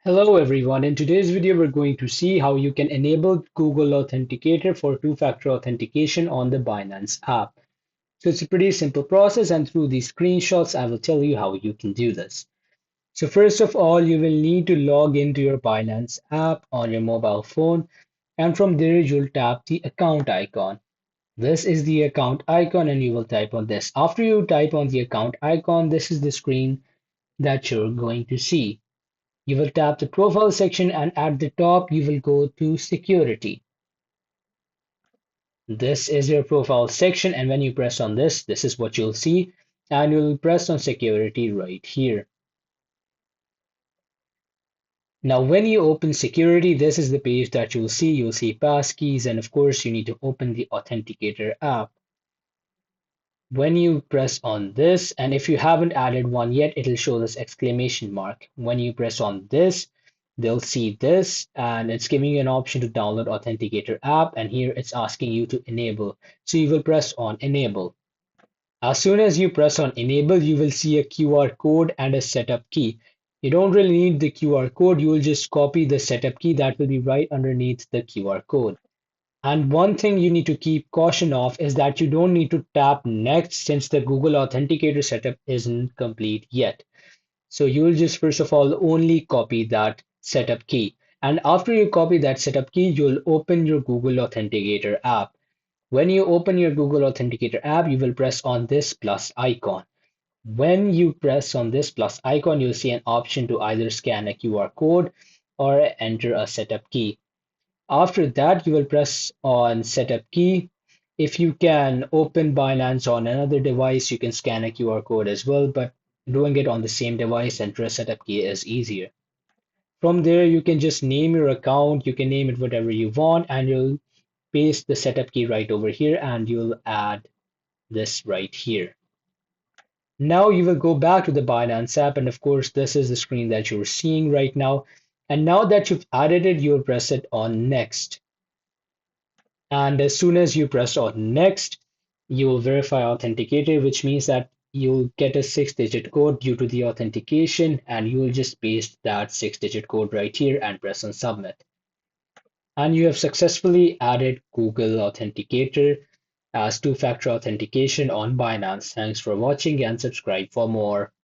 Hello everyone. In today's video, we're going to see how you can enable Google Authenticator for two-factor authentication on the Binance app. So it's a pretty simple process, and through these screenshots, I will tell you how you can do this. So first of all, you will need to log into your Binance app on your mobile phone, and from there you'll tap the account icon. This is the account icon, and you will type on this. After you type on the account icon, this is the screen that you're going to see. You will tap the profile section and at the top you will go to security. This is your profile section, and when you press on this is what you'll see, and you'll press on security right here. Now when you open security, this is the page that you'll see. You'll see passkeys, and of course you need to open the Authenticator app. When you press on this, and if you haven't added one yet, it'll show this exclamation mark. When you press on this, they'll see this, and it's giving you an option to download Authenticator app, and here it's asking you to enable. So you will press on enable. As soon as you press on enable, you will see a QR code and a setup key. You don't really need the QR code, you will just copy the setup key that will be right underneath the QR code. And one thing you need to keep caution of is that you don't need to tap next since the Google Authenticator setup isn't complete yet. So you will just first of all only copy that setup key. And after you copy that setup key, you'll open your Google Authenticator app. When you open your Google Authenticator app, you will press on this plus icon. When you press on this plus icon, you'll see an option to either scan a QR code or enter a setup key. After that, you will press on setup key. If you can open Binance on another device, you can scan a QR code as well, but doing it on the same device and press setup key is easier. From there, you can just name your account. You can name it whatever you want, and you'll paste the setup key right over here, and you'll add this right here. Now you will go back to the Binance app, and of course, this is the screen that you're seeing right now. And now that you've added it, you'll press it on next. And as soon as you press on next, you will verify authenticated, which means that you'll get a 6-digit code due to the authentication, and you will just paste that 6-digit code right here and press on submit. And you have successfully added Google Authenticator as two-factor authentication on Binance. Thanks for watching and subscribe for more.